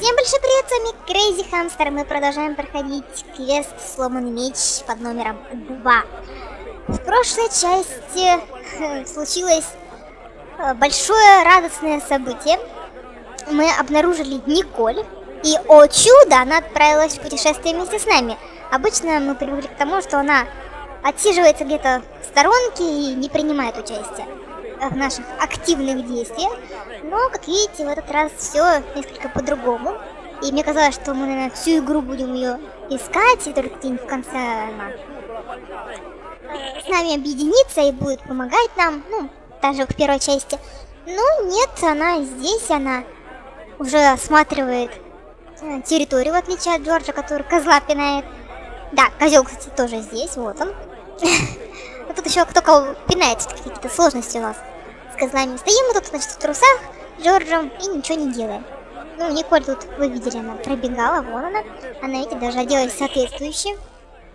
Всем большой привет, с вами Крейзи Хамстер. Мы продолжаем проходить квест «Сломанный меч» под номером 2. В прошлой части случилось большое радостное событие. Мы обнаружили Николь, и, о чудо, она отправилась в путешествие вместе с нами. Обычно мы привыкли к тому, что она отсиживается где-то в сторонке и не принимает участие в наших активных действиях. Но, как видите, в этот раз все несколько по-другому. И мне казалось, что мы, наверное, всю игру будем ее искать, и только где-нибудь в конце она с нами объединится и будет помогать нам, ну, даже в первой части. Но нет, она здесь, она уже осматривает территорию, в отличие от Джорджа, который козла пинает. Да, козел, кстати, тоже здесь, вот он. Но тут еще кто-то пинает, какие-то сложности у нас с козлами. Стоим мы тут, значит, в трусах с Джорджем и ничего не делаем. Ну, Николь тут, вы видели, она пробегала, вон она. Она, видите, даже оделась соответствующей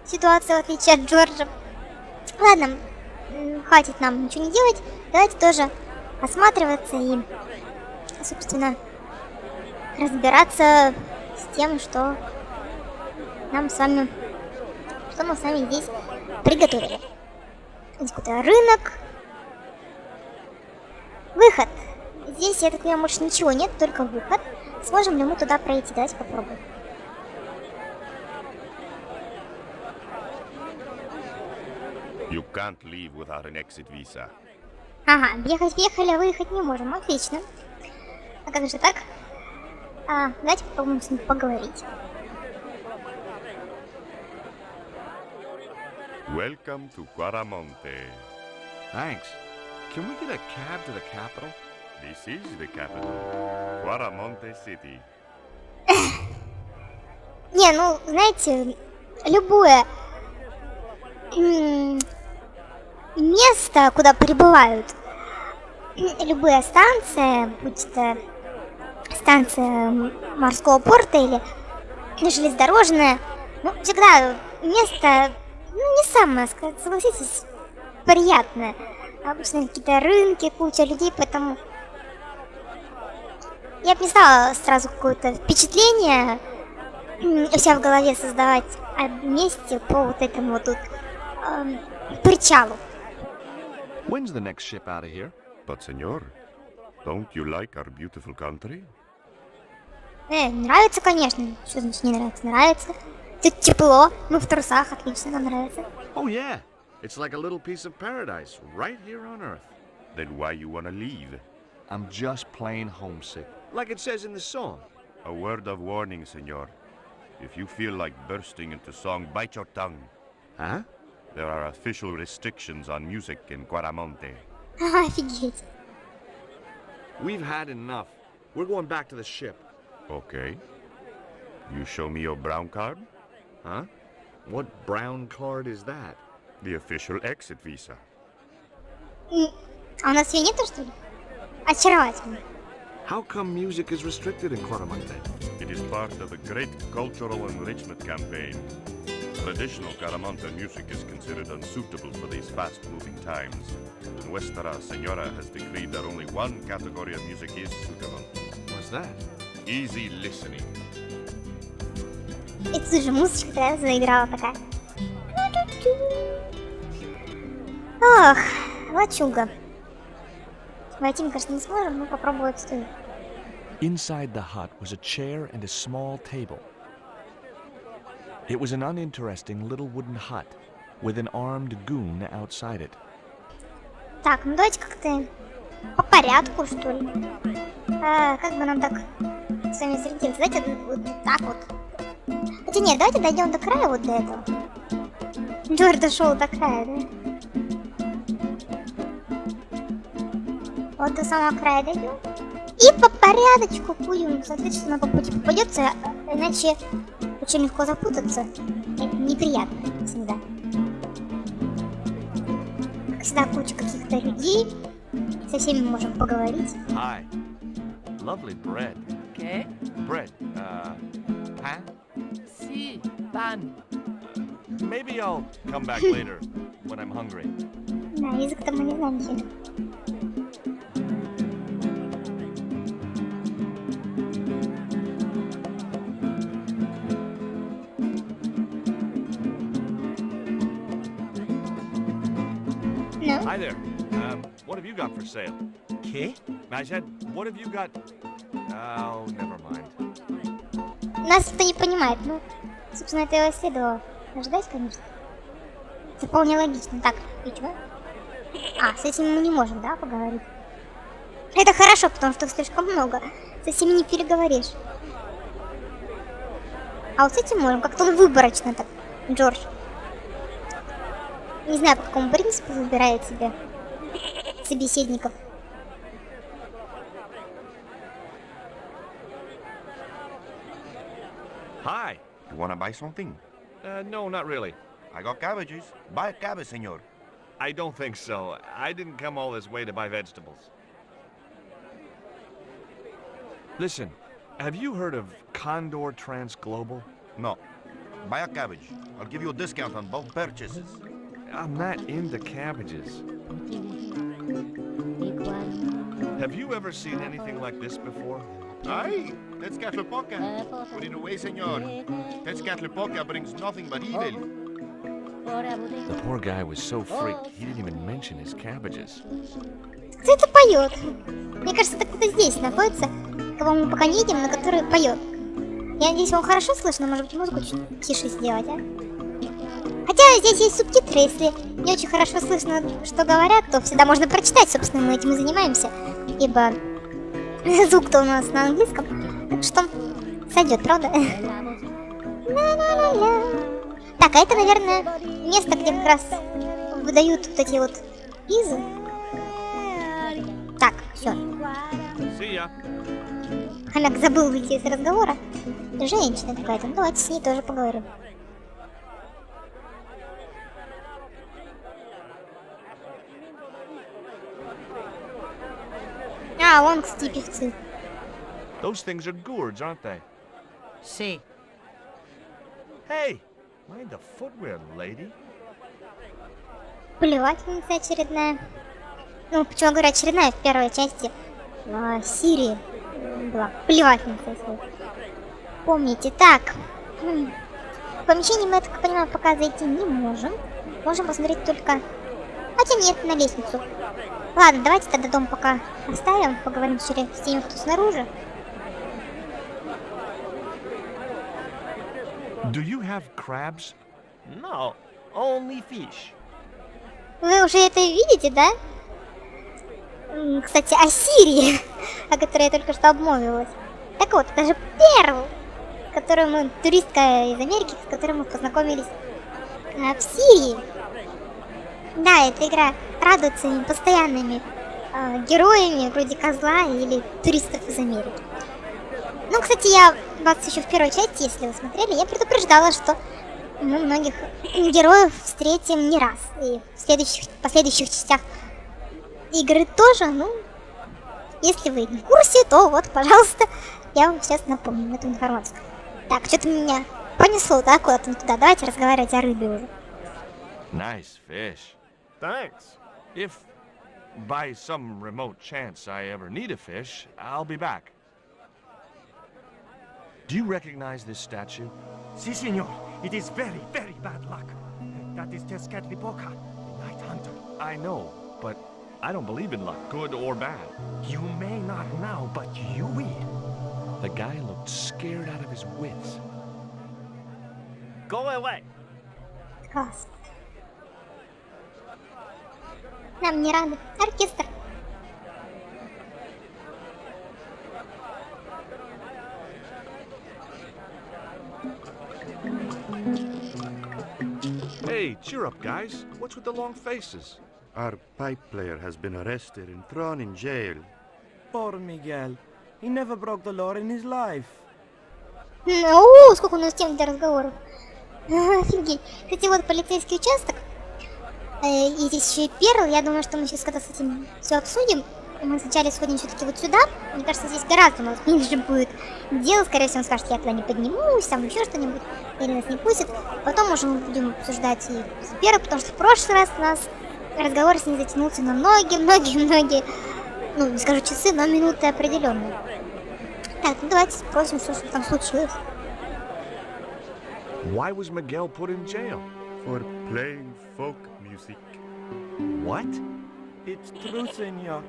ситуации, в отличие от Джорджа. Ладно, хватит нам ничего не делать. Давайте тоже осматриваться и, собственно, разбираться с тем, что мы с вами здесь приготовили. Здесь какой-то рынок. Выход. Здесь, я так понимаю, больше ничего нет, только выход. Сможем ли мы туда пройти? Давайте попробуем. You can't leave without an exit visa. Ага, въехали, а выехать не можем. Отлично. А как же так? Давайте попробуем с ним поговорить. Welcome to Quaramonte. Thanks. Can we get a cab to the capital? This is the capital, Quaramonte City. Не, ну, знаете, любое место, куда прибывают, любая станция, будь это станция морского порта или железнодорожная, ну, всегда место, ну, не самое, согласитесь, приятное. Обычно какие-то рынки, куча людей, поэтому я бы не стала сразу какое-то впечатление у себя в голове создавать о месте по вот этому вот тут причалу. When's the next ship out of here? But senor, don't you like our beautiful country? Нравится, конечно. Что значит не нравится? Нравится. Тут тепло, мы в трусах, отлично, нам нравится. Oh yeah, it's like a little piece of paradise right here on Earth. Then why you wanna leave? I'm just plain homesick, like it says in the song. A word of warning, senor. If you feel like bursting into song, bite your tongue. Huh? There are official restrictions on music in Quaramonte. Офигеть. We've had enough. We're going back to the ship. Okay. You show me your brown card? Huh? What brown card is that? The official exit visa. А у нас ее нету, что ли? Очаровательно. How come music is restricted in Quaramonte? It is part of a great cultural enrichment campaign. Traditional Quaramonte music is considered unsuitable for these fast-moving times. Nuestra Señora has decreed that only one category of music is suitable. What's that? Easy listening. И тут же музычка заиграла такая. Ох, лачуга. Войти мы, конечно, не сможем, но попробовать стоит. Inside the hut was a chair and a small table. It was an uninteresting little wooden hut with an armed goon outside it. Так, ну давайте как-то по порядку, что ли. Как бы нам так с вами сориентироваться? Давайте вот так вот. Хотя нет, давайте дойдем до края вот до этого. Джордж дошел до края, да? Вот до самого края дойдем. И по порядочку будем, соответственно, по пути попадется, иначе очень легко запутаться. Это неприятно всегда. Всегда куча каких-то людей. Со всеми мы можем поговорить. Hi. Lovely bread. ¿Qué? Bread. Pan? Sí, pan. Maybe I'll come back later when I'm hungry. Да, язык-то мы не знаем еще. Hi there. What have you got for sale? ¿Qué? I said, what have you got? Oh, never mind. Нас кто не понимает, ну, собственно, это и следовало ожидать, конечно. Это вполне логично. Так, и чё? А, с этим мы не можем, да, поговорить? Это хорошо, потому что слишком много. Со всеми не переговоришь. А вот с этим можем, как-то он выборочно так, Джордж. Не знаю, по какому принципу выбирает себе собеседников. Hi. You wanna buy something? No, not really. I got cabbages. Buy a cabbage, senor. I don't think so. I didn't come all this way to buy vegetables. Listen, have you heard of Condor Transglobal? No. Buy a cabbage. I'll give you a discount on both purchases. I'm not into cabbages. Have you ever seen anything like this before? Aye, Tezcatlipoca. Put it away, senor. Tezcatlipoca brings nothing but evil. The poor guy was so freaked, he didn't even mention his cabbages. Кто это поет? Мне кажется, это кто-то здесь находится, кого мы пока не видим, но который поет. Я надеюсь, вам хорошо слышно, может быть, музыку чуть тише сделать, а? Хотя здесь есть субтитры, если не очень хорошо слышно, что говорят, то всегда можно прочитать, собственно, мы этим и занимаемся, ибо звук-то у нас на английском, так что сойдет, правда? Так, а это, наверное, место, где как раз выдают вот эти вот визы. Так, все. See ya. Хомяк забыл выйти из разговора. Женщина какая-то, ну давайте с ней тоже поговорим. А, вон, кстати, певцы. Those things are gourds, aren't they? Sí. Hey, mind the footwear, lady. Плевательница очередная. Ну, почему я говорю очередная, в первой части Сирии была плевательница, если помните. Так, в помещении мы, я так понимаю, пока зайти не можем. Можем посмотреть только... Хотя нет, на лестницу. Ладно, давайте тогда дом пока оставим, поговорим с теми, кто снаружи. Do you have crabs? No, only fish. Вы уже это видите, да? Кстати, о Сирии, о которой я только что обмолвилась. Так вот, это же Перл, туристка из Америки, с которой мы познакомились в Сирии. Да, эта игра радует своими постоянными героями, вроде козла или туристов из Америки. Ну, кстати, я вас еще в первой части, если вы смотрели, я предупреждала, что мы многих героев встретим не раз. И в последующих частях игры тоже, ну, если вы не в курсе, то вот, пожалуйста, я вам сейчас напомню эту информацию. Так, что-то меня понесло, да, куда-то туда. Давайте разговаривать о рыбе уже. Nice fish. Thanks. If by some remote chance I ever need a fish, I'll be back. Do you recognize this statue? Sí, señor. It is very, very bad luck. That is Tezcatlipoca, Night Hunter. I know, but I don't believe in luck, good or bad. You may not now, but you will. The guy looked scared out of his wits. Go away. Класс. Нам не рады. Оркестр. Hey, cheer up, guys. What's with the long faces? Our pipe player has been arrested and thrown in jail. Poor Miguel. He never broke the law in his life. О, сколько у нас тем для разговоров. Офигеть. Кстати, вот полицейский участок. И здесь еще и Перл. Я думаю, что мы сейчас когда с этим все обсудим. Мы сначала сходим все-таки вот сюда. Мне кажется, здесь гораздо у нас меньше будет дел. Скорее всего, он скажет, я туда не поднимусь, там еще что-нибудь. Или нас не пустят. Потом уже мы будем обсуждать и с Перл, потому что в прошлый раз у нас разговор с ней затянулся на многие, ну, не скажу часы, но минуты определенные. Так, ну давайте спросим, что там случилось. Why was Miguel put in jail? For playing folk music. What? It's true, senor.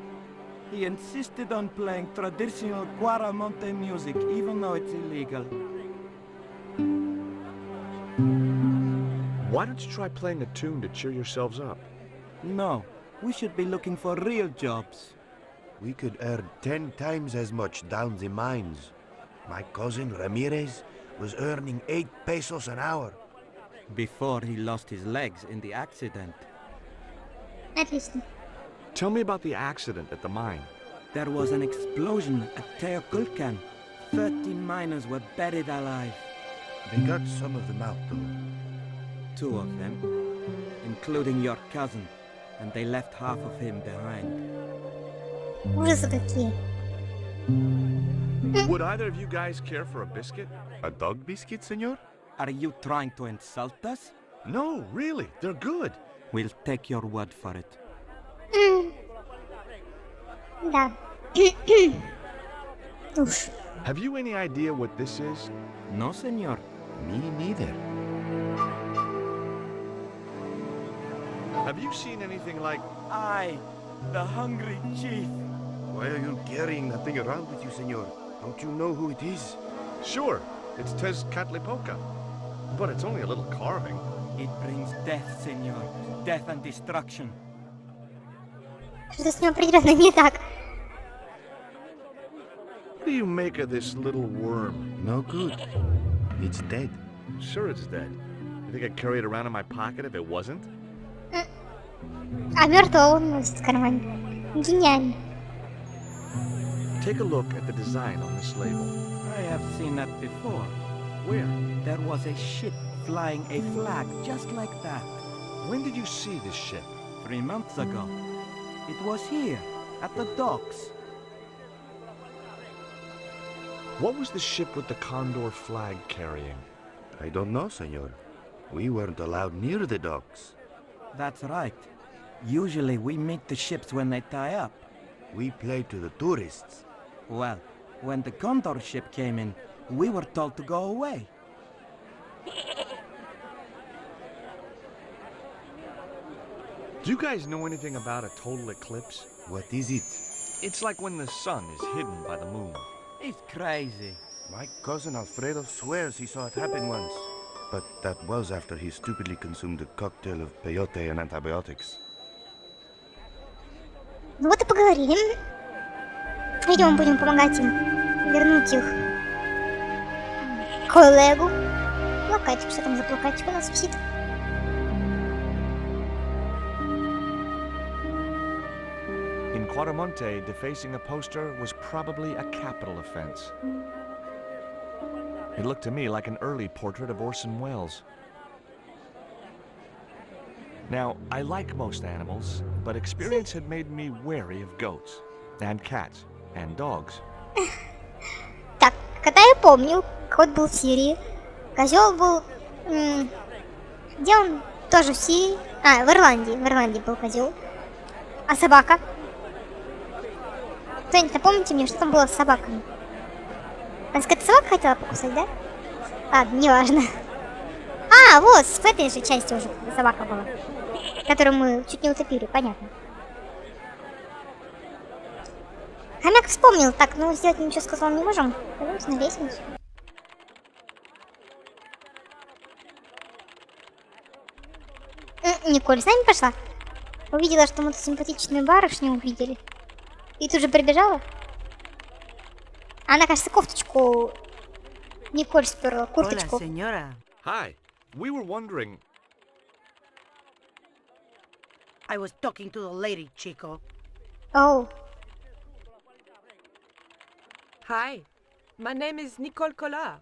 He insisted on playing traditional Guaramonte music, even though it's illegal. Why don't you try playing a tune to cheer yourselves up? No, we should be looking for real jobs. We could earn 10 times as much down the mines. My cousin Ramirez was earning 8 pesos an hour. Before he lost his legs in the accident. Отлично. Tell me about the accident at the mine. There was an explosion at Teoculcan. 30 miners were buried alive. They got some of them out, though. 2 of them, including your cousin, and they left half of him behind. Ужасы какие. Would either of you guys care for a biscuit? A dog biscuit, senor? Are you trying to insult us? No, really, they're good. We'll take your word for it. Да. Уж. Have you any idea what this is? No, senor. Me neither. Have you seen anything like... I, the hungry chief. Why are you carrying that thing around with you, senor? Don't you know who it is? Sure, it's Tezcatlipoca. But it's only a little carving. It brings death, senor. Death and destruction. Что-то с ним определенно не так. What do you make of this little worm? No good. It's dead. Sure it's dead. You think I'd carry it around in my pocket if it wasn't? А мертвого он носит в кармане. Гениально. Take a look at the design on this label. I have seen that before. Where? There was a ship flying a flag just like that. When did you see this ship? 3 months ago. It was here, at the docks. What was the ship with the condor flag carrying? I don't know, senor. We weren't allowed near the docks. That's right. Usually we meet the ships when they tie up. We play to the tourists. Well, when the condor ship came in, we were told to go away. Do you guys know anything about a total eclipse? What is it? It's like when the sun is hidden by the moon. He's crazy. My cousin Alfredo swears he saw it happen once. But that was after he stupidly consumed a cocktail of peyote and antibiotics. Ну вот и поговорили. Пойдем, будем помогать им вернуть их коллегу. Плакатик, что там за плакатик у нас висит? In Quaramonte, defacing a poster was probably a capital offense. It looked to me like an early portrait of Orson Welles. Now, I like most animals, but experience had made me wary of goats, and cats, and dogs. Так, кота я помню. Кот был в Сирии. Козел был... где он? Тоже в Сирии. А, в Ирландии. В Ирландии был козел. А собака? Кто-нибудь напомните мне, что там было с собаками? Какая-то собака хотела покусать, да? Ладно, неважно. А, вот, в этой же части уже собака была. Которую мы чуть не утопили, понятно. Хомяк вспомнил. Так, ну сделать ничего сказал не можем. Пойдемте на лестницу. Николь с нами пошла? Увидела, что мы тут симпатичную барышню увидели. И тут же прибежала. Она, кажется, кофточку Николь сперла, курточку. Hola, señora. Hi, we were wondering... I was talking to the lady, Chico. Оу. Hi, my name is Nicole Collard.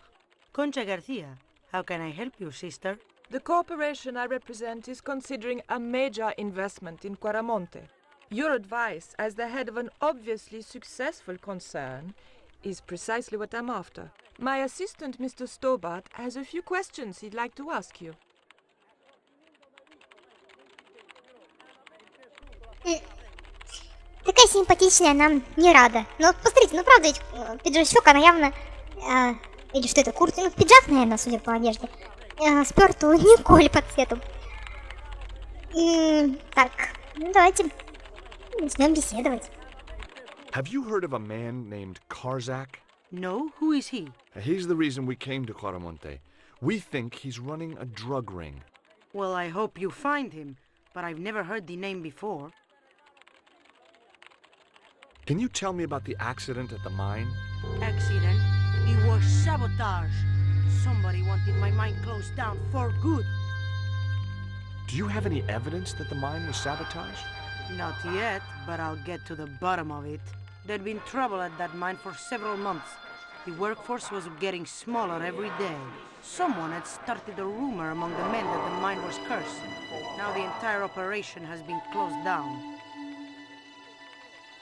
Concha Garcia. How can I help you, sister? The corporation I represent is considering a major investment in Quaramonte. Your advice, as the head of an obviously successful concern, is precisely what I'm after. My assistant, Mr. Stobart, has a few questions he'd like to ask you. Такая симпатичная, нам не рада. Ну вот посмотрите, ну правда, пиджачок, она явно... или что это, куртка? Ну пиджак, наверное, судя по одежде. Спёрту Николь по цвету. Так, ну давайте Начнем беседовать. Have you heard of a man named Karzak? No? Who is he? He's the reason we came to Quaramonte. We think he's running a drug ring. Well, I hope you find him, but I've never heard the name before. Can you tell me about the accident at the mine? Accident? It was sabotage. Somebody wanted my mine closed down for good. Do you have any evidence that the mine was sabotaged? Not yet, but I'll get to the bottom of it. There'd been trouble at that mine for several months. The workforce was getting smaller every day. Someone had started a rumor among the men that the mine was cursed. Now the entire operation has been closed down.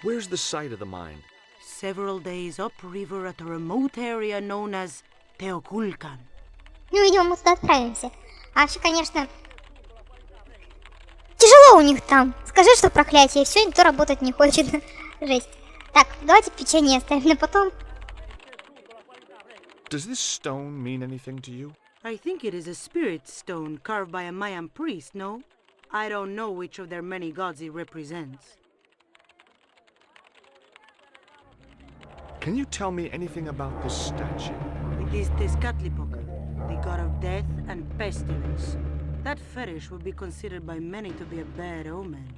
Where's the site of the mine? Several days upriver at a remote area known as Teoculcan. Ну, видимо, мы туда отправимся. А вообще, конечно, тяжело у них там. Скажи, что проклятие, и все, никто работать не хочет. Жесть. Так, давайте печенье оставим на потом. Does this stone mean anything to you? I think it is a spirit stone carved by a Mayan priest, no? I don't know which of their many gods it represents. Can you tell me anything about this statue? It is Tezcatlipoca, the god of death and pestilence. That fetish would be considered by many to be a bad omen.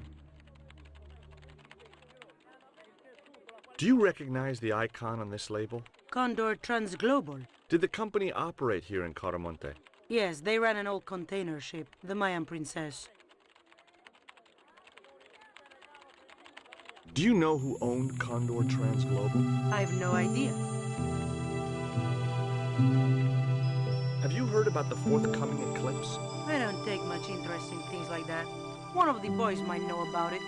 Do you recognize the icon on this label? Condor Transglobal. Did the company operate here in Caramonte? Yes, they ran an old container ship, the Mayan Princess. Do you know who owned Condor Transglobal? I've no idea. Have you heard about the forthcoming eclipse? I don't take much interest in things like that. One of the boys might know about it.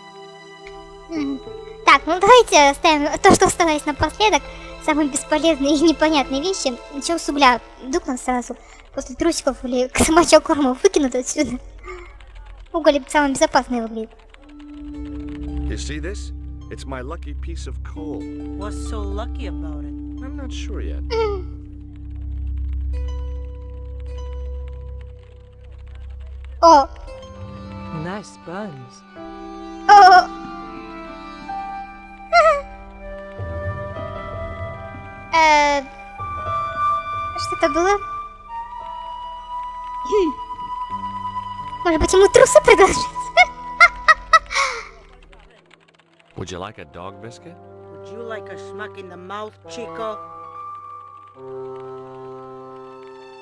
Так, ну давайте оставим то, что осталось напоследок. Самые бесполезные и непонятные вещи. Начнем с угля. Вдруг нас сразу после трусиков или собачьего корма выкинут отсюда. Уголь — самый безопасный выглядит. You see this? It's my lucky piece of coal. What's so lucky about it? I'm not sure yet. О! Nice buns. О! Что это было? Может быть, ему трусы предложить? Would you like a dog biscuit? Would you like a smack in the mouth, Chico?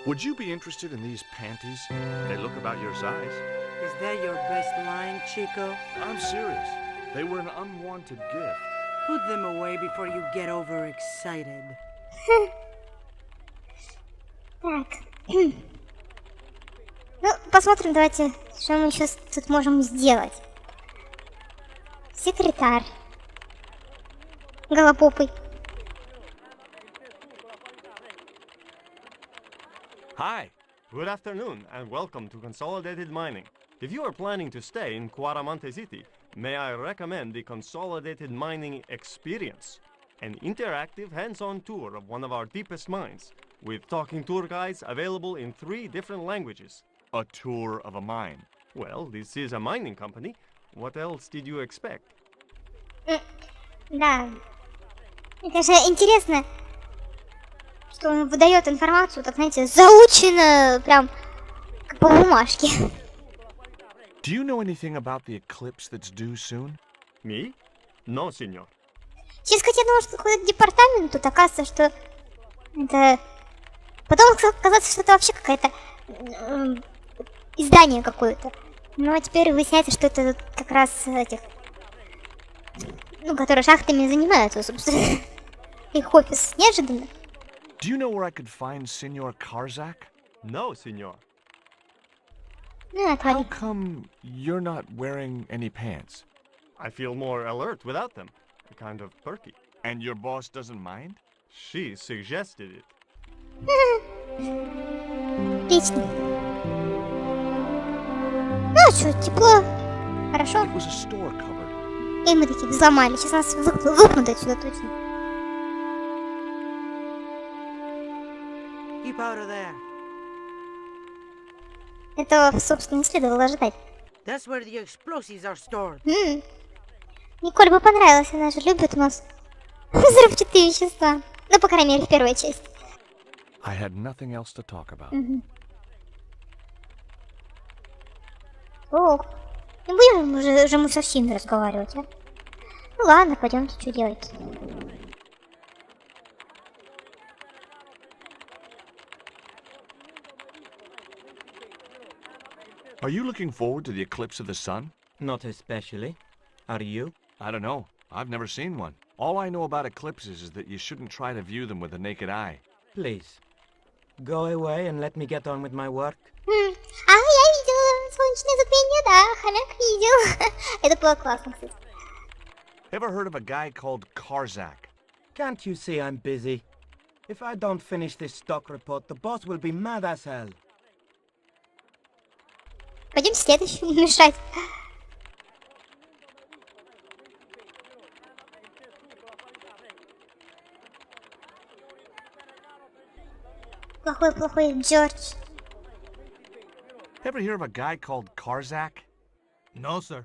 Would you be interested in these panties? They look about your size. Is that your best line, Chico? I'm serious. They were an unwanted gift. Put them away before you get overexcited. Так. Ну, посмотрим, давайте, что мы сейчас тут можем сделать. Секретарь. Голопопый. Hi. Good afternoon and welcome to Consolidated Mining. If you are planning to stay in Quaramonte City, may I recommend the Consolidated Mining Experience, an interactive hands-on tour of one of our deepest mines, with talking tour guides available in 3 different languages. A tour of a mine. Well, this is a mining company. What else did you expect? Да. Мне, конечно, интересно, что он выдает информацию, так, знаете, заучено, прям как по бумажке. Do you know anything about the eclipse that's due soon? Me? No, senor. Честно сказать, я думала, что какой-то департамент, тут оказывается, что это... Потом оказалось, что это вообще какая-то издание какое-то. Ну, а теперь выясняется, что это как раз этих... Ну, которые шахтами занимаются, собственно. Их офис неожиданно. Do you know where I could find Senor Karzak? No, senor. Ну, How отвали. come you're not wearing any pants? I feel more alert without them. Kind of perky. And your boss doesn't mind? She suggested it. Отлично. Ну, что, тепло. Хорошо. It was a store cupboard. И мы такие взломали. Сейчас нас выпнут отсюда точно. Keep out of there. Этого, собственно, не следовало ожидать. That's where the explosives are stored. Николь бы понравилось, она же любит у нас взрывчатые вещества. Ну, по крайней мере, в первой части. I had nothing else to talk about. Ох, не будем уже мы совсем разговаривать, а? Ну ладно, пойдемте, что делать. Are you looking forward to the eclipse of the sun? Not especially. Are you? I don't know. I've never seen one. All I know about eclipses is that you shouldn't try to view them with the naked eye. Please. Go away and let me get on with my work. А, я видела солнечное затмение, да, хомяк видел. Это было классно, кстати. Ever heard of a guy called Karzak? Can't you see I'm busy? If I don't finish this stock report, the boss will be mad as hell. Пойдем следующему мешать. Плохой Джордж. Ever hear of a guy called Karzak? No, sir.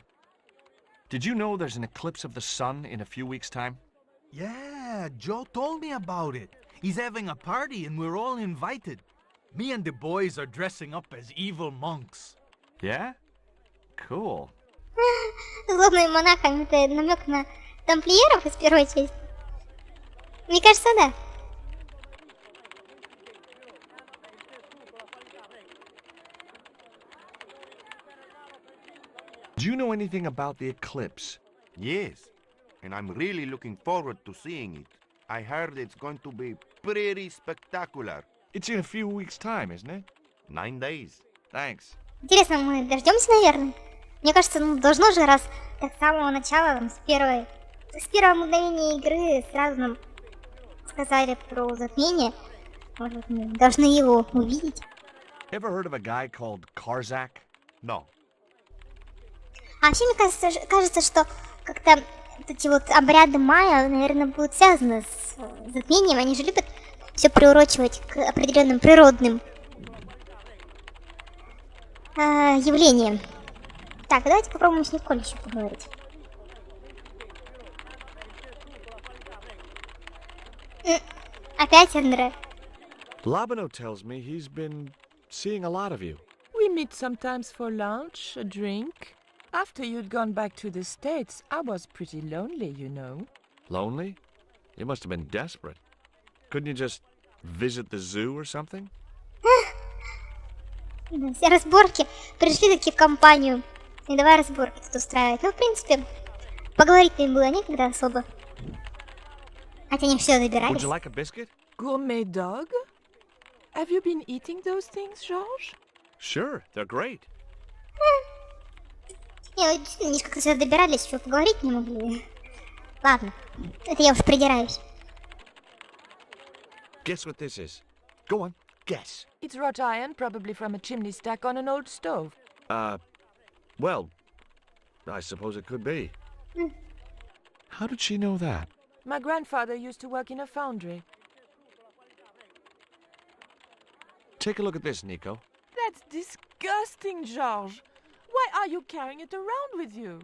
Did you know there's an eclipse of the sun in a few weeks' time? Yeah, Joe told me about it. He's having a party and we're all invited. Me and the boys are dressing up as evil monks. Yeah? Cool. Злобным монахом — это намек на тамплиеров из первой части. Мне кажется, да. Do you know anything about the eclipse? Yes, and I'm really looking forward to seeing it. I heard it's going to be pretty spectacular. It's in a few weeks' time, isn't it? 9 days. Thanks. Интересно, мы дождемся, наверное? Мне кажется, ну должно же, раз так с самого начала, там, с первого мгновения игры сразу нам сказали про затмение. Может, мы должны его увидеть. Ever heard of a guy called Karzak? No. А вообще, мне кажется, что как-то эти вот обряды майя, наверное, будут связаны с затмением. Они же любят все приурочивать к определенным природным явлениям. Так, давайте попробуем с Николь еще поговорить. Опять Андре. Labano tells me he's been seeing a lot of you. We meet sometimes for lunch, a drink. After you'd gone back to the States, I was pretty lonely, you know. Lonely? You must have been desperate. Couldn't you just visit the zoo or something? Все разборки пришли таки в компанию. И давай разборки тут устраивать. Ну, в принципе, поговорить-то им было некогда особо. Хотя они все добирались. Would you like a biscuit? Gourmet dog? Have you been eating those things, George? Sure, they're great. Не, вот действительно, они как-то все добирались, еще поговорить не могли. Ладно, это я уж придираюсь. Guess what this is? Go on, guess. It's wrought iron, probably from a chimney stack on an old stove. Well, I suppose it could be. How did she know that? My grandfather used to work in a foundry. Take a look at this, Nico. That's disgusting, George. Why are you carrying it around with you?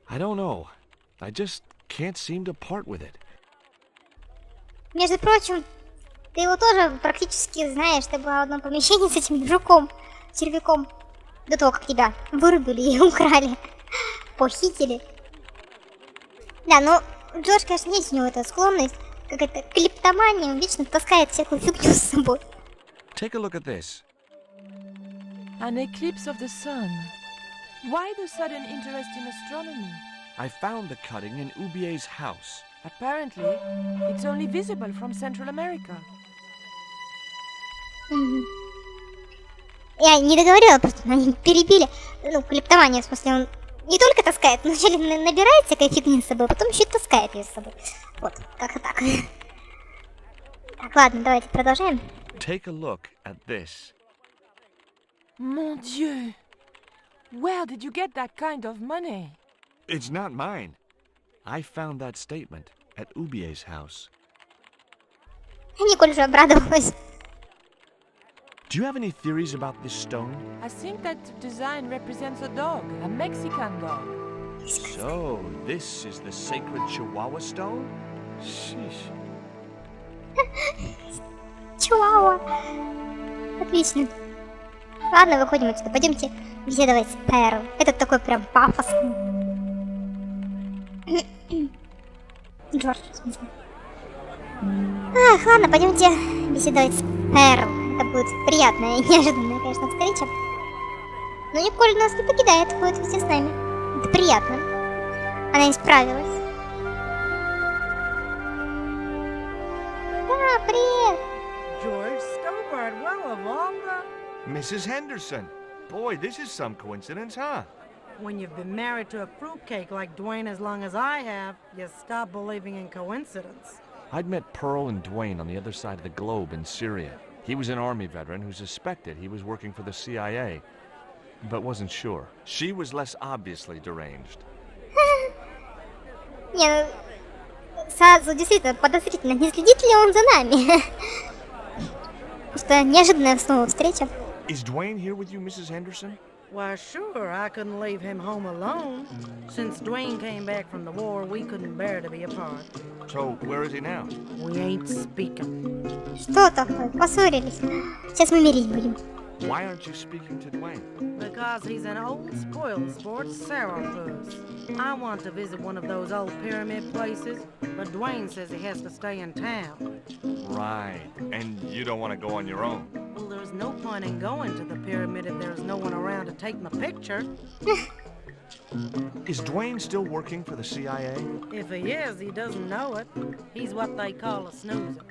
I don't know. I just can't seem to part with it. Между прочим, ты его тоже практически знаешь. Ты была в одном помещении с этим жуком, червяком. До того, как тебя вырубили и украли. Похитили. Да, ну, Джордж, конечно, есть у него эта склонность. Какая-то клептомания. Он вечно таскает всякую фигню с собой. Take a look at this. An eclipse of the sun. Why the sudden interest in astronomy? I found the cutting in Ubier's house. Apparently, it's only visible from Central America. Я не договорила, просто они перебили. Ну, клептомания, в смысле, он не только таскает, но вначале набирает всякой фигни с собой, а потом еще и таскает ее с собой. Вот, как-то так. Так, ладно, давайте продолжаем. Take a look at this. Mon Dieu! Where did you get that kind of money? It's not mine. I found that statement at Ubier's house. Николь уже обрадовалась. Do you have any theories about this stone? I think that design represents a dog, a Mexican dog. So, this is the sacred Chihuahua stone? Sheesh. Чуауа. Отлично. Ладно, выходим отсюда. Пойдемте беседовать с Перл. Этот такой прям пафосный. Джордж, в смысле. Ах, ладно, пойдемте беседовать с Перл. Это будет приятная и неожиданная, конечно, встреча. Но Николь нас не покидает, ходит вместе с нами. Это приятно. Она исправилась. Да, привет! George Stobart, well of all the... Mrs. Henderson. Boy, this is some coincidence, huh? When you've been married to a fruitcake like Dwayne as long as I have, you stop believing in coincidence. I'd met Pearl and Dwayne on the other side of the globe in Syria. He was an army veteran who suspected he was working for the CIA, but wasn't sure. She was less obviously deranged. Не, ну, сразу действительно подозрительно, не следит ли он за нами? Просто неожиданная снова встреча. Is Dwayne here with you, Mrs. Henderson? Why, sure, I couldn't leave him home alone. Since Dwayne came back from the war, we couldn't bear to be apart. So, where is he now? We ain't speaking. Что такое? Поссорились. Сейчас мы мирить будем. Why aren't you speaking to Dwayne? Because he's an old spoiled sport sourpuss. I want to visit one of those old pyramid places, but Dwayne says he has to stay in town. Right. And you don't want to go on your own. Well, there's no point in going to the pyramid if there's no one around to take my picture. Is Dwayne still working for the CIA? If he is, he doesn't know it. He's what they call a snoozer.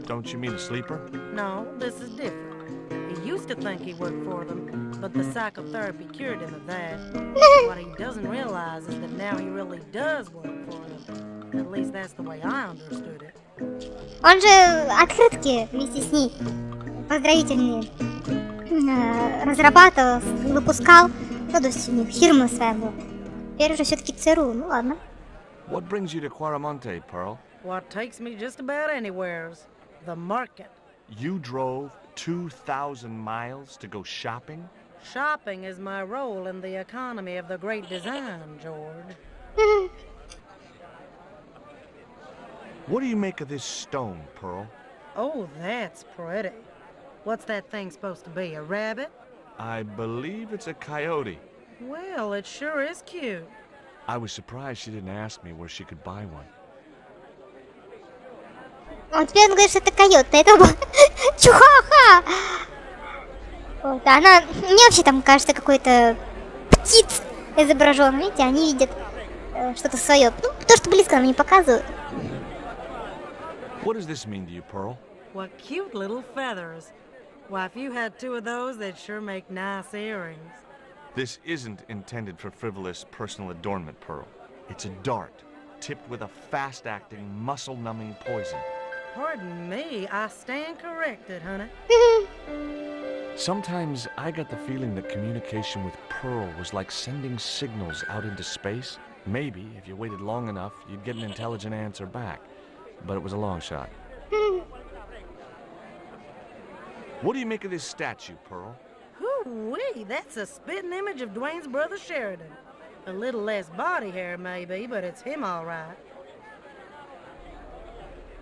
Don't you mean a sleeper? No, this is different. He used to think he worked for them, but the psychotherapy cured him of that. What he doesn't realize is that now he really does work for them. At least that's the way I understood it. Он же открытки вместе с ней поздравительные разрабатывал, выпускал. Ну, то есть у них фирма своя была. Теперь уже все-таки ЦРУ, ну ладно. What brings you to Quaramonte, Pearl? What takes me just about anywhere's the market. You drove 2,000 miles to go shopping? Shopping is my role in the economy of the great design, George. What do you make of this stone, Pearl? Oh, that's pretty. What's that thing supposed to be, a rabbit? I believe it's a coyote. Well, it sure is cute. I was surprised she didn't ask me where she could buy one. Он теперь говорит, что это койот, это был Чуха-ха! Вот, а она... Мне вообще там кажется какой-то птиц изображен. Видите, они видят что-то свое. Ну, то, что близко нам не показывают. What does this mean to you, Pearl? What cute little feathers. Why, if you had two of those, they'd sure make nice earrings. This isn't intended for frivolous personal adornment, Pearl. It's a dart, tipped with a fast-acting, muscle-numbing poison. Pardon me, I stand corrected, honey. Sometimes I got the feeling that communication with Pearl was like sending signals out into space. Maybe, if you waited long enough, you'd get an intelligent answer back. But it was a long shot. What do you make of this statue, Pearl? Hoo-wee, that's a spitting image of Dwayne's brother Sheridan. A little less body hair, maybe, but it's him all right.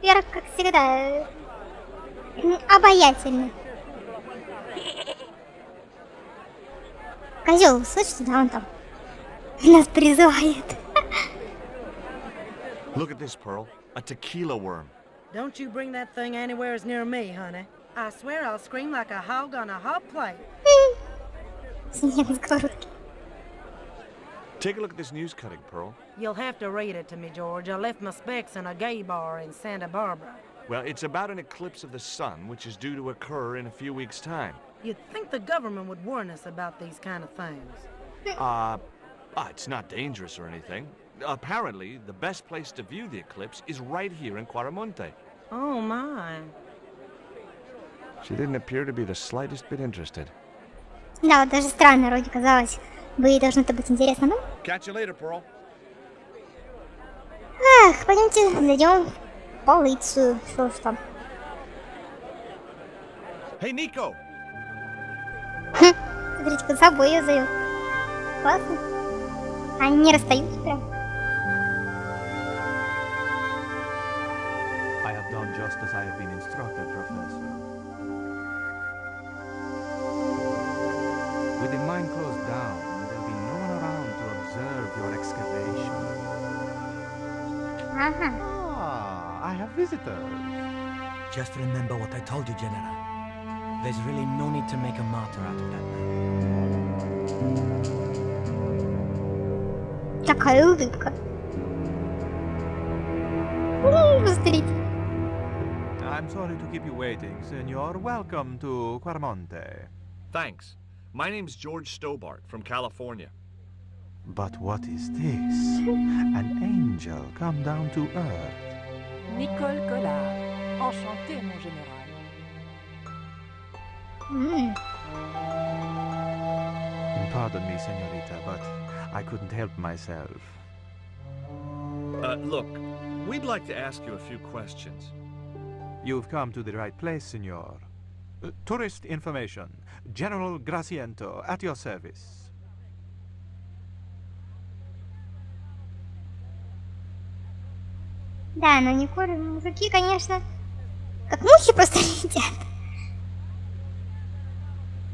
Вера, как всегда, обаятельна. Козел, слышите, да, он там нас призывает. Look at this, Pearl. A tequila worm. Don't you bring that thing anywhere near me, honey. I swear I'll scream like a hog on a hot plate. Take a look at this news cutting, Pearl. You'll have to read it to me, George. I left my specs in a gay bar in Santa Barbara. Well, it's about an eclipse of the sun, which is due to occur in a few weeks' time. You'd think the government would warn us about these kind of things. It's not dangerous or anything. Apparently, the best place to view the eclipse is right here in Quaramonte. Oh, my. She didn't appear to be the slightest bit interested. Да, вот даже странно, вроде казалось бы, ей должно это быть интересно, ну? Catch you later, Pearl. Ах, пойдемте зайдем в полицию. Что ж там? Hey, Nico! Смотрите, под собой ее зовет. Классно. Они не расстаются прям. I have done just as I have been instructed, Professor. With the mine closed down, there'll be no one around to observe your excavation. Ага. Ah, I have visitors. Just remember what I told you, General. There's really no need to make a martyr out of that man. Какая улыбка. Посмотрите. I'm sorry to keep you waiting, Senor. Welcome to Quarmonte. Thanks. My name's George Stobart from California. But what is this? An angel come down to earth. Nicole Collard. Enchanté, mon général. Pardon me, senorita, but I couldn't help myself. Look, we'd like to ask you a few questions. You've come to the right place, senor. Tourist information. General Graciento, at your service. Да, но Николь, мужики, конечно, как мухи просто летят.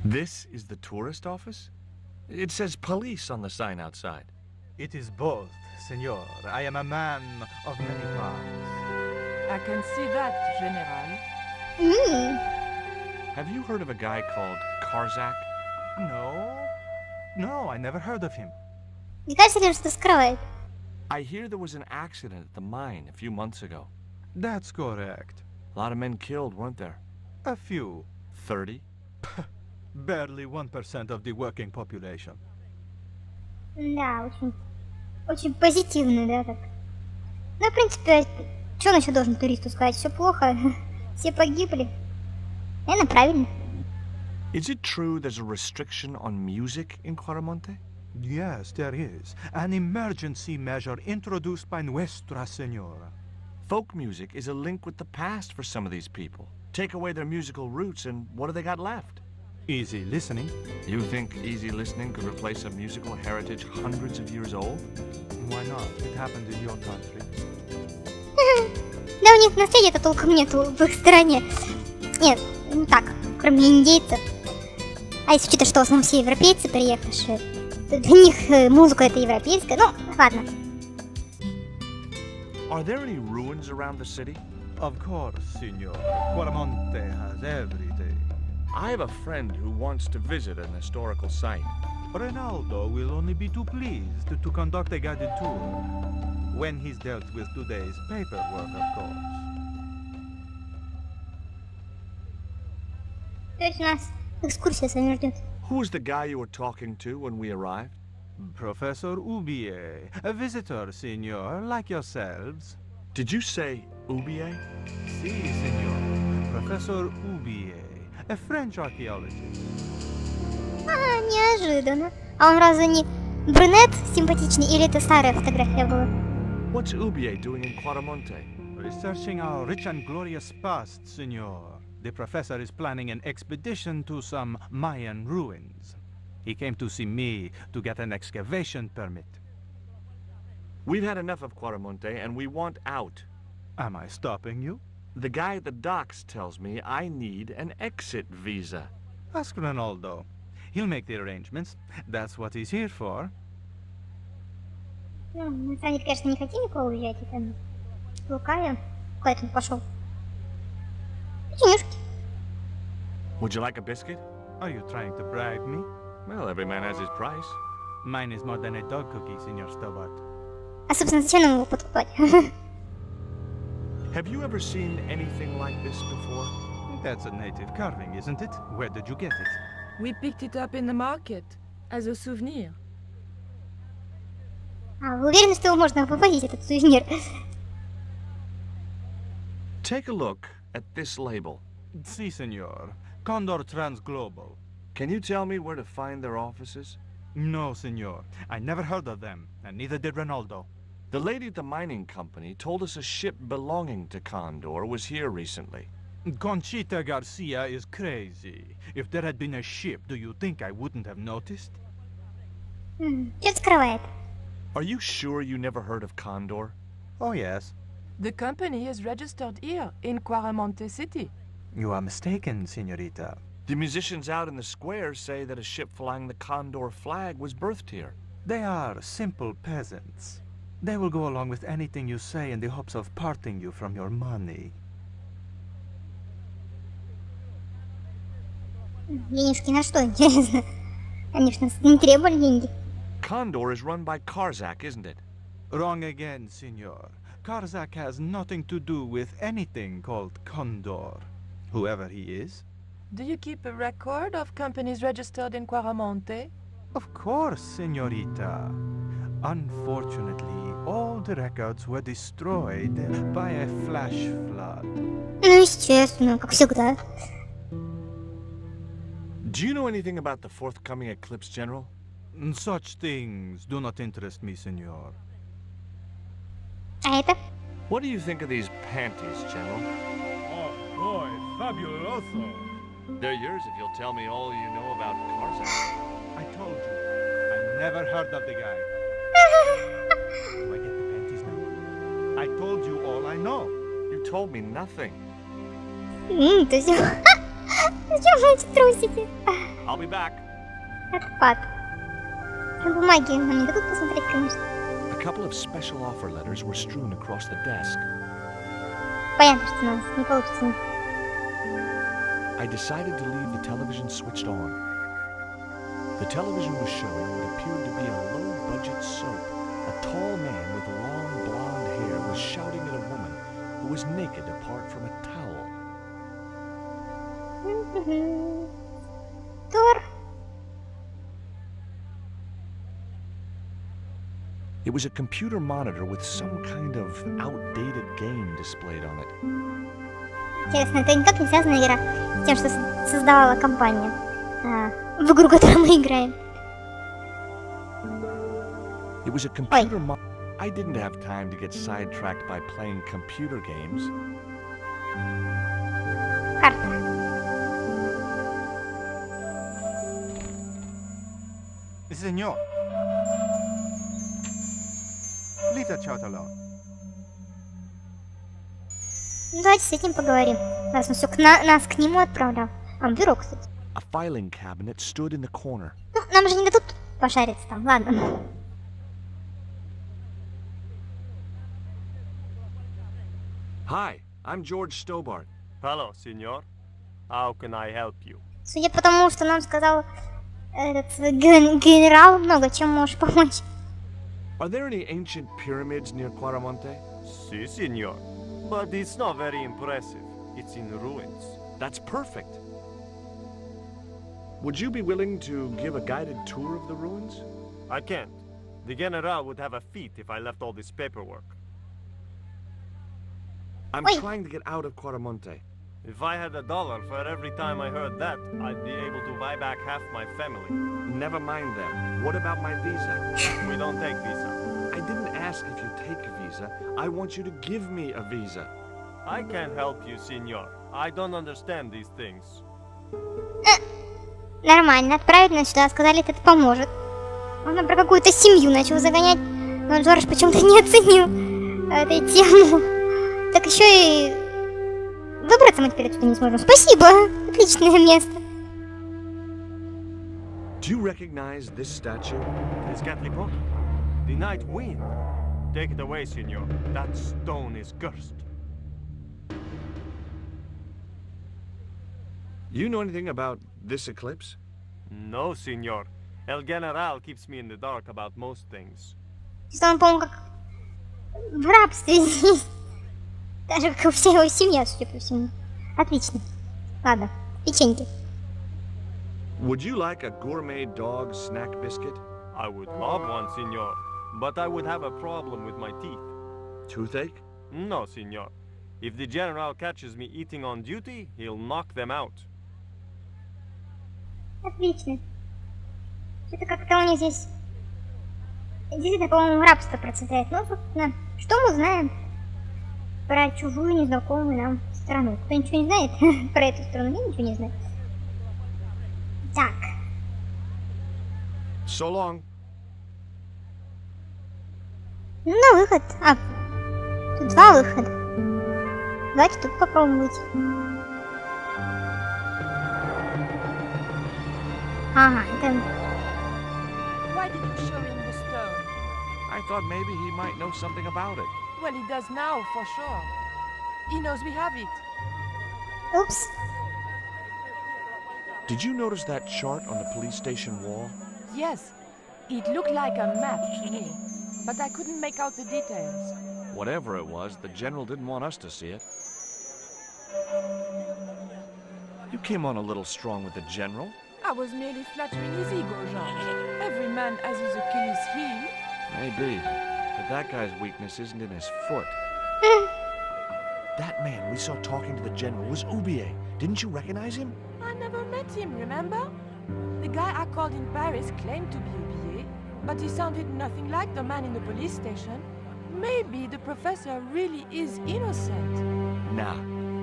This is the tourist office? It says police on the sign outside. It is both, senor. I am a man of many parts. I can see that, General. Have you heard of a guy called Karzak? No, I never heard of him. Мне кажется, ли, что скрывает. I hear there was an accident at the mine a few months ago. That's correct. A lot of men killed, weren't there? A few. 30? Barely 1% of the working population. Да, очень позитивно, да, так. Ну, в принципе, что он еще должен туристу сказать? Все плохо, все погибли. Наверное, правильно. Is it true there's a restriction on music in Quarmonte? Yes, there is. An emergency measure introduced by Nuestra Senora. Folk music is a link with the past for some of these people. Take away their musical roots and what do they got left? Easy listening. You think easy listening could replace a musical heritage hundreds of years old? Why not? It happened in your country. Да у них наследия-то толком нету в их стране. Нет, ну так, кроме индейцев. А если учитывать, что в основном все европейцы приехавшие, то для них музыка это европейская. Ну, ладно. Are there any ruins around the city? Of course, senor. Quarmonte has everything. I have a friend who wants to visit an historical site. Ronaldo will only be too pleased to conduct a guided tour. When he's dealt with today's paperwork, of course. То есть у нас экскурсия с вами ждет. Who was the guy you were talking to when we arrived? Professor Ubier, a visitor, senor, like yourselves. Did you say Ubier? Si, senor. Professor Ubier, a French archaeologist. А, неожиданно. А он разве не брюнет симпатичный или это старая фотография была? What's Ubier doing in Quarmonte? Researching our rich and glorious past, senor. The professor is planning an expedition to some Mayan ruins. He came to see me to get an excavation permit. We've had enough of Quarmonte and we want out. Am I stopping you? The guy at the docks tells me I need an exit visa. Ask Ronaldo. He'll make the arrangements. That's what he's here for. Ну, мы с вами, конечно, не хотим никого уезжать, и там лукавим. Куда-то он пошел. Печенюшки. Would you like a biscuit? Are you trying to bribe me? Well, every man has his price. Mine is more than a dog cookie, Senor Stobart. А, собственно, зачем нам его подкупать? Have you ever seen anything like this before? That's a native carving, isn't it? Where did you get it? We picked it up in the market as a souvenir. А, вы уверены, что его можно вывозить, этот сувенир? Take a look at this label. Si, senor. Condor Transglobal. Can you tell me where to find their offices? No, senor. I never heard of them, and neither did Ronaldo. The lady at the mining company told us a ship belonging to Condor was here recently. Conchita Garcia is crazy. If there had been a ship, do you think I wouldn't have noticed? Что скрывает? Are you sure you never heard of Condor? Oh, yes. The company is registered here in Quaramonte City. You are mistaken, senorita. The musicians out in the square say that a ship flying the Condor flag was birthed here. They are simple peasants. They will go along with anything you say in the hopes of parting you from your money. Денежки на что, интересно? Они ж нас не требовали деньги. Condor is run by Karzak, isn't it? Wrong again, senor. Karzak has nothing to do with anything called Condor, whoever he is. Do you keep a record of companies registered in Quaramonte? Of course, senorita. Unfortunately, all the records were destroyed by a flash flood. Ну, естественно, как всегда. Do you know anything about the forthcoming eclipse, General? Such things do not interest me, senor. А это? What do you think of these panties, General? Oh boy, fabuloso. They're yours if you'll tell me all you know about Karzak. I told you, I never heard of the guy. Do I get the panties now? I told you all I know. You told me nothing. То есть... Зачем вы эти трусики? I'll be back. Отпад. Бумаги нам не дадут посмотреть, конечно. A couple of special offer letters were strewn across the desk. Понятно, что у нас не получится. I decided to leave the television switched on. The television was showing what appeared to be a low-budget soap. A tall man with long blonde hair was shouting at a woman who was naked apart from a towel. Тор. It was a computer monitor with some kind of outdated game displayed on it. Интересно, это никак не связана игра с тем, что создавала компания в игру, которую мы играем. It was a computer I didn't have time to get sidetracked by playing computer games. Карта. Senor. Leave that child alone. Ну, давайте с этим поговорим. Раз он все нас к нему отправлял. Бюро, кстати. A filing cabinet stood in the corner. Ну, нам же не дадут пошариться там, ладно. Hi, I'm George Stobart. Hello, senor. How can I help you? Судя по тому, что нам сказал этот генерал, много чем можешь помочь. Are there any ancient pyramids near Quaramonte? Si, senor. But it's not very impressive. It's in ruins. That's perfect. Would you be willing to give a guided tour of the ruins? I can't. The general would have a fit if I left all this paperwork. I'm trying to get out of Quaramonte. If I had $1 for every time I heard that, I'd be able to buy back half my family. Never mind that. What about my visa? We don't take visa. I didn't ask if you take a visa. I want you to give me a visa. I can't help you, senor. I don't understand these things. Нормально, отправить нас сюда, сказали, это поможет. Он про какую-то семью начал загонять, но Джордж почему-то не оценил этой тему. Так еще и выбраться мы теперь отсюда не сможем. Спасибо, отличное место. Do you recognize this statue? It's Catlipoca. The night wind. Take it away, senor. That stone is cursed. You know anything about this eclipse? No, senor. El General keeps me in the dark about most things. Что он, по-моему, как в рабстве здесь. Даже как вся его семья, судя по всему. Отлично. Ладно, печеньки. Would you like a gourmet dog snack biscuit? I would love one, senor. But I would have a problem with my teeth. Toothache? No, senor. If the general catches me eating on duty, he'll knock them out. Отлично. Это как-то у них здесь... Действительно, по-моему, рабство процветает. Ну, собственно, что мы знаем про чужую, незнакомую нам страну? Кто ничего не знает про эту страну? Я ничего не знаю. Так. So long. На выход. А, тут два выхода. Давайте тут попробуем выйти. Ага, это... Why did you show him the stone? I thought maybe he might know something about it. Well, he does now, for sure. He knows we have it. Упс. Did you notice that chart on the police station wall? Yes, it looked like a map to me, but I couldn't make out the details. Whatever it was, the general didn't want us to see it. You came on a little strong with the general. I was merely flattering his ego, George. Every man has his Achilles heel. Maybe, but that guy's weakness isn't in his foot. That man we saw talking to the general was Ubier. Didn't you recognize him? I never met him, remember? The guy I called in Paris claimed to be Ubier, but he sounded nothing like the man in the police station. Maybe the professor really is innocent. Nah,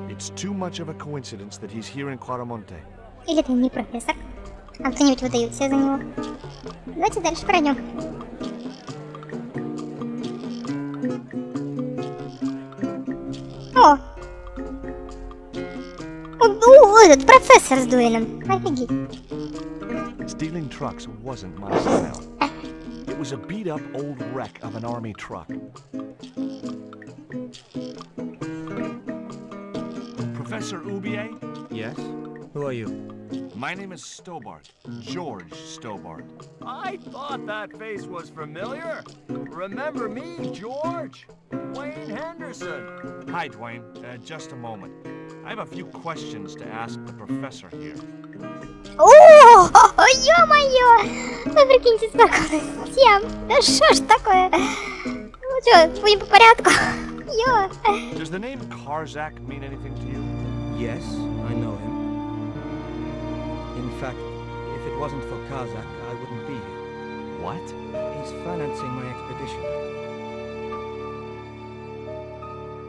it's too much of a coincidence that he's here in Quaramonte. Или это не профессор, а кто-нибудь выдают себя за него. Давайте дальше пройдем. О! Этот профессор с дуэлем. Офигеть. Stealing trucks wasn't my style. It was a beat-up old wreck of an army truck. Professor Ubier? Yes? Who are you? My name is Stobart. George Stobart. I thought that face was familiar. Remember me, George? Wayne Henderson. Hi, Dwayne. Just a moment. I have a few questions to ask the professor here. О, ё-моё! Вы прикиньте, сколько у нас тем. Да что ж такое? Ну чё, будем по порядку. Ё. Does the name Karzak mean anything to you? Yes, I know him. In fact, if it wasn't for Kazakh, I wouldn't be here. What? He's financing my expedition.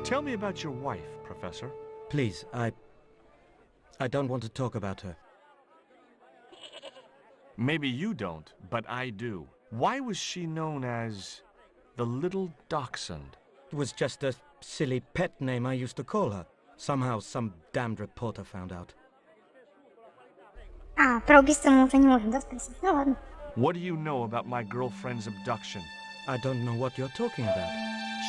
Tell me about your wife, Professor. Please, I don't want to talk about her. Maybe you don't, but I do. Why was she known as the Little Dachshund? It was just a silly pet name I used to call her. Somehow some damned reporter found out. А, про убийство мы уже не можем, да, спросить? Ну ладно. What do you know about my girlfriend's abduction? I don't know what you're talking about.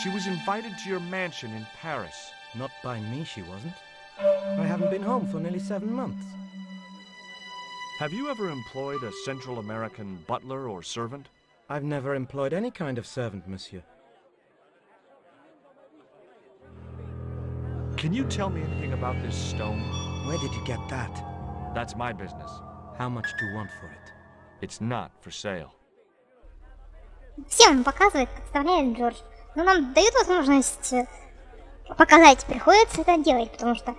She was invited to your mansion in Paris. Not by me, she wasn't. I haven't been home for nearly 7 months. Have you ever employed a Central American butler or servant? I've never employed any kind of servant, monsieur. Can you tell me anything about this stone? Where did you get that? That's my business. How much do you want for it? It's not for sale. Всем показывает, представляет Джордж. Но нам дают возможность показать, приходится это делать, потому что...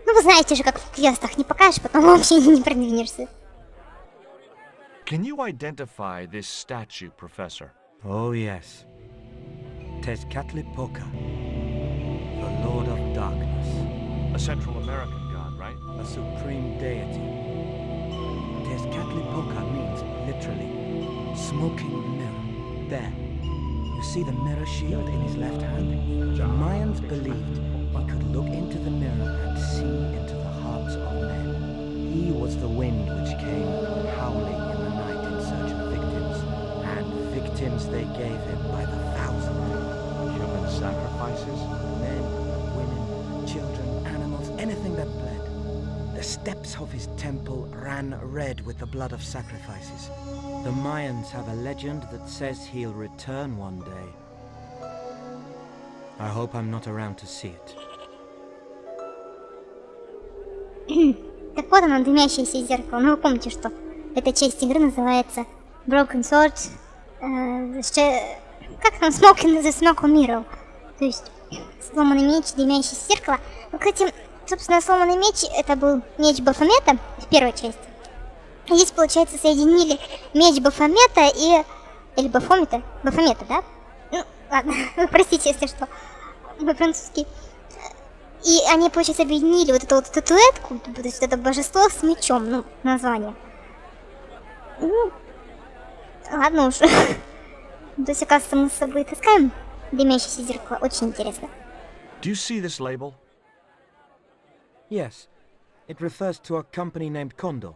Ну вы знаете же, как в квестах не покажешь, потом вообще не продвинешься. Can you identify this statue, Professor? Oh yes. Tezcatlipoca, the Lord of Darkness. A Central American god, right? A supreme deity. Tezcatlipoca means, literally, smoking mirror. There. You see the mirror shield in his left hand? The Mayans believed he could look into the mirror and see into the hearts of men. He was the wind which came howling in the night in search of victims, and victims they gave him by the thousand. Human sacrifices? Men, women, children, animals, anything that bled. The steps of his temple ran red with the blood of sacrifices. The Mayans have a legend that says he'll return one day. I hope I'm not around to see it. Так вот оно, дымящееся зеркало. Ну вы помните, что эта часть игры называется Broken Sword. Как там? Smoking the Smoke Mirror. То есть сломанный меч, дымящееся зеркало. Ну, кстати, собственно, сломанный меч это был меч Бафомета в первой части. Здесь, получается, соединили меч Бафомета и... Или Бафомета? Бафомета, да? Ну, ладно, простите, если что. Мой французский. И они, получается, объединили вот эту вот статуэтку, то есть это божество с мечом, ну, название. Ну, ладно уж. То есть, оказывается, мы с собой таскаем дымящееся зеркало. Очень интересно. Do you see this label? Yes. It refers to a company named Condor.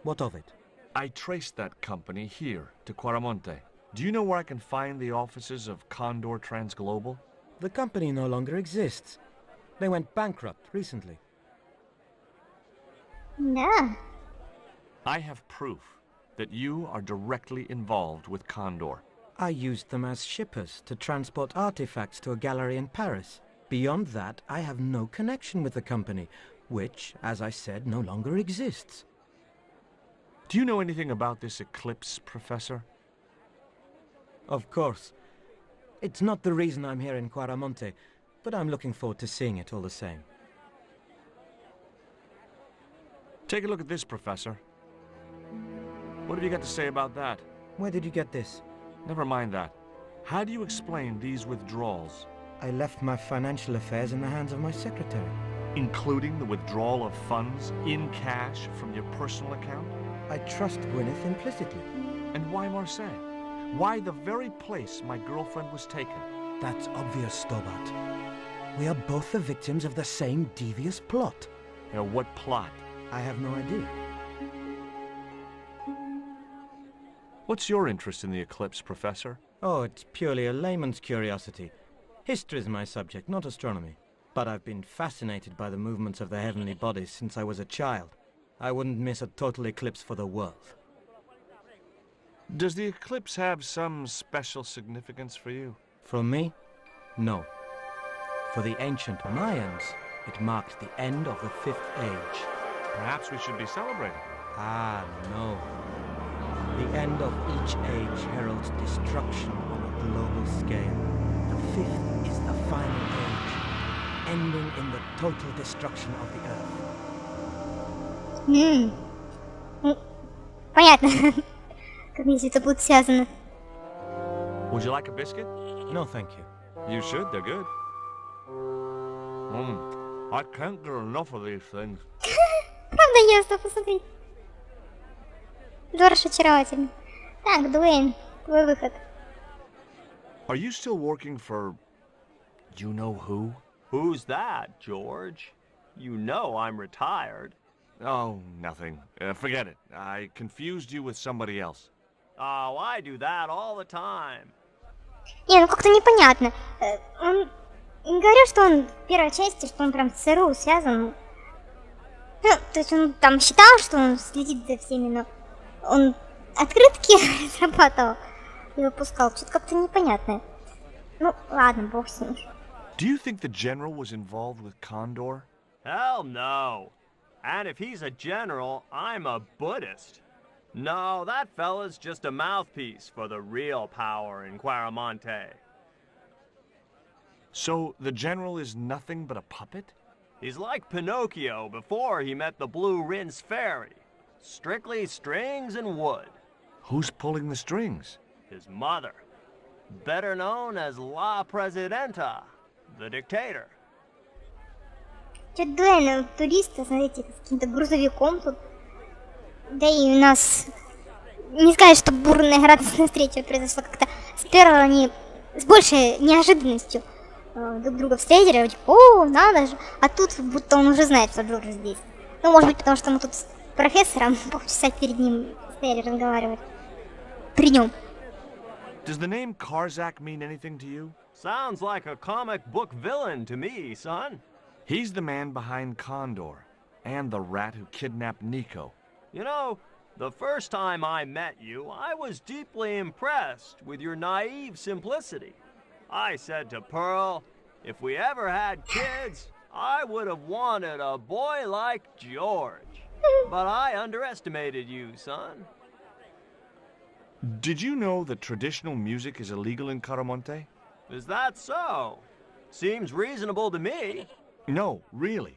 What of it? I traced that company here, to Quaramonte. Do you know where I can find the offices of Condor Transglobal? The company no longer exists. They went bankrupt recently. Да. I have proof that you are directly involved with Condor. I used them as shippers to transport artifacts to a gallery in Paris. Beyond that, I have no connection with the company, which, as I said, no longer exists. Do you know anything about this eclipse, Professor? Of course. It's not the reason I'm here in Quaramonte, but I'm looking forward to seeing it all the same. Take a look at this, Professor. What have you got to say about that? Where did you get this? Never mind that. How do you explain these withdrawals? I left my financial affairs in the hands of my secretary. Including the withdrawal of funds in cash from your personal account? I trust Gwyneth implicitly. And why Marseille? Why the very place my girlfriend was taken? That's obvious, Stobart. We are both the victims of the same devious plot. What plot? I have no idea. What's your interest in the eclipse, Professor? Oh, it's purely a layman's curiosity. History is my subject, not astronomy. But I've been fascinated by the movements of the heavenly bodies since I was a child. I wouldn't miss a total eclipse for the world. Does the eclipse have some special significance for you? For me? No. For the ancient Mayans, it marked the end of the Fifth Age. Perhaps we should be celebrating. Ah, no. The end of each age heralds destruction on a global scale. The fifth is the final age, ending in the total destruction of the Earth. Понятно. Как если это будет связано. Would you like a biscuit? No, thank you. You should, they're good. I can't get enough of these things. Правда ясно, посмотри. Джордж очаровательный. Так, Дуэйн, твой выход. Are you still working for... you know who? Who's that, George? You know I'm retired. Oh, nothing. Forget it. I confused you with somebody else. Oh, I do that all the time. Не, ну как-то непонятно. Он говорил, что он в первой части, что он прям с ЦРУ связан. Ну, то есть он там считал, что он следит за всеми, но он открытки разрабатывал и выпускал. Что-то как-то непонятное. Ну, ладно, бог с ним. Do you think the general was involved with Condor? Hell no. And if he's a general, I'm a Buddhist. No, that fella's just a mouthpiece for the real power in Quaramonte. So the general is nothing but a puppet? He's like Pinocchio before he met the Blue Rinse Fairy. Strictly strings and wood. Who's pulling the strings? His mother. Better known as La Presidenta, the dictator. Что-то дуэльно туристы, смотрите, с каким-то грузовиком тут. Да и у нас, не сказать, что бурная радостная встреча произошла как-то. Сперва они с большей неожиданностью друг друга встретили, типа, о, надо же. А тут будто он уже знает, что Джордж здесь. Ну, может быть, потому что мы тут с профессором полчаса перед ним стояли разговаривать. При нем. Does the name Karzak mean anything to you? Sounds like a comic book villain to me, son. He's the man behind Condor, and the rat who kidnapped Nico. You know, the first time I met you, I was deeply impressed with your naive simplicity. I said to Pearl, if we ever had kids, I would have wanted a boy like George. But I underestimated you, son. Did you know that traditional music is illegal in Caramonte? Is that so? Seems reasonable to me. No, really.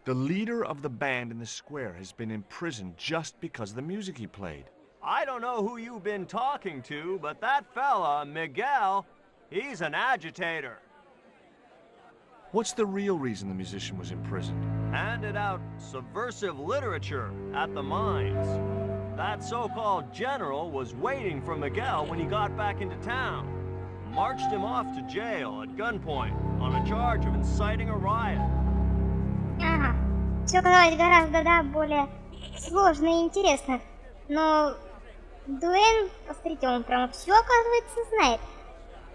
The leader of the band in the square has been imprisoned just because of the music he played. I don't know who you've been talking to, but that fella, Miguel, he's an agitator. What's the real reason the musician was imprisoned? Handed out subversive literature at the mines. That so-called general was waiting for Miguel when he got back into town. Marched him off to jail at gunpoint on a charge of inciting a riot. Ага. Все оказалось гораздо, да, более сложно и интересно. Но Дуэйн, посмотрите, он прям все, оказывается, знает.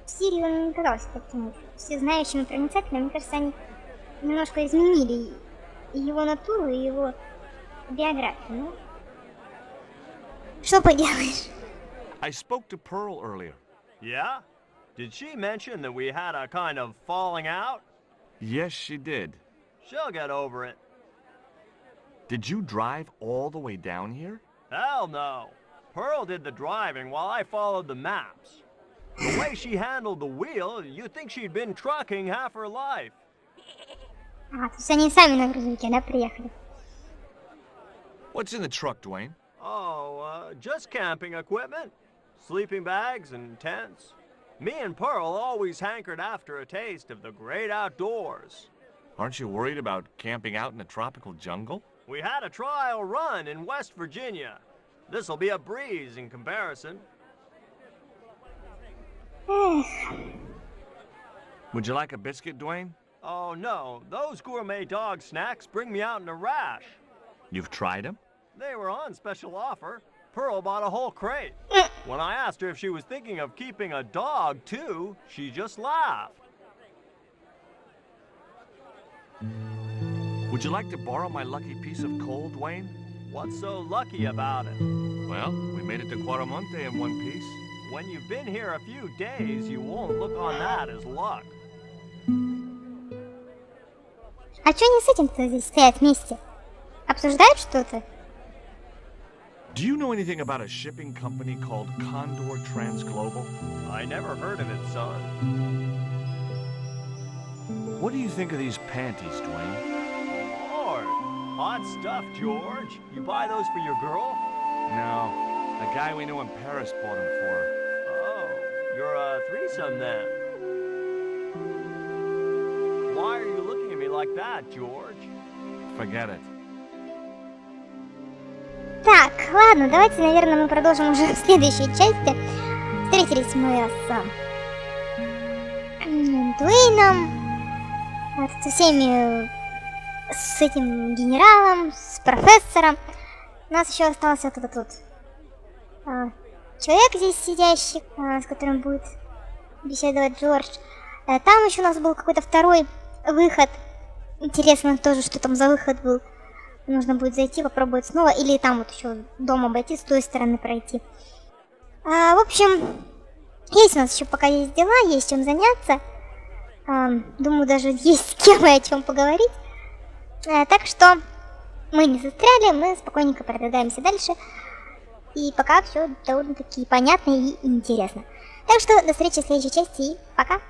В Сирии он не казался таким всезнающим и проницательным. Мне кажется, они немножко изменили и его натуру, и его биографию. Ну, что поделаешь? I spoke to Pearl earlier. Yeah? Did she mention that we had a kind of falling out? Yes, she did. She'll get over it. Did you drive all the way down here? Hell no. Pearl did the driving while I followed the maps. The way she handled the wheel, you'd think she'd been trucking half her life. А, то есть они сами на грузовике, да, приехали? What's in the truck, Dwayne? Oh, just camping equipment. Sleeping bags and tents. Me and Pearl always hankered after a taste of the great outdoors. Aren't you worried about camping out in a tropical jungle? We had a trial run in West Virginia. This'll be a breeze in comparison. Would you like a biscuit, Dwayne? Oh no, those gourmet dog snacks bring me out in a rash. You've tried them? They were on special offer. Pearl bought a whole crate. When I asked her if she was thinking of keeping a dog too, she just laughed. Would you like to borrow my lucky piece of coal, Dwayne? What's so lucky about it? Well, we made it to Cuaramonte in one piece. When you've been here a few days, you won't look on that as luck. А что они с этим-то здесь стоят вместе? Обсуждают что-то? Do you know anything about a shipping company called Condor Transglobal? I never heard of it, son. What do you think of these panties, Dwayne? Lord, hot stuff, George. You buy those for your girl? No, a guy we knew in Paris bought them for her. Oh, you're a threesome then. Why are you looking at me like that, George? Forget it. Так, ладно, давайте, наверное, мы продолжим уже в следующей части. Встретились мы с Дуэйном, со всеми, с этим генералом, с профессором. У нас еще остался вот этот вот человек здесь сидящий, с которым будет беседовать Джордж. Там еще у нас был какой-то второй выход. Интересно тоже, что там за выход был. Нужно будет зайти, попробовать снова, или там вот еще дом обойти, с той стороны пройти. В общем, есть у нас еще пока есть дела, есть чем заняться. Думаю, даже есть с кем и о чем поговорить. Так что мы не застряли, мы спокойненько продвигаемся дальше. И пока все довольно-таки понятно и интересно. Так что до встречи в следующей части и пока!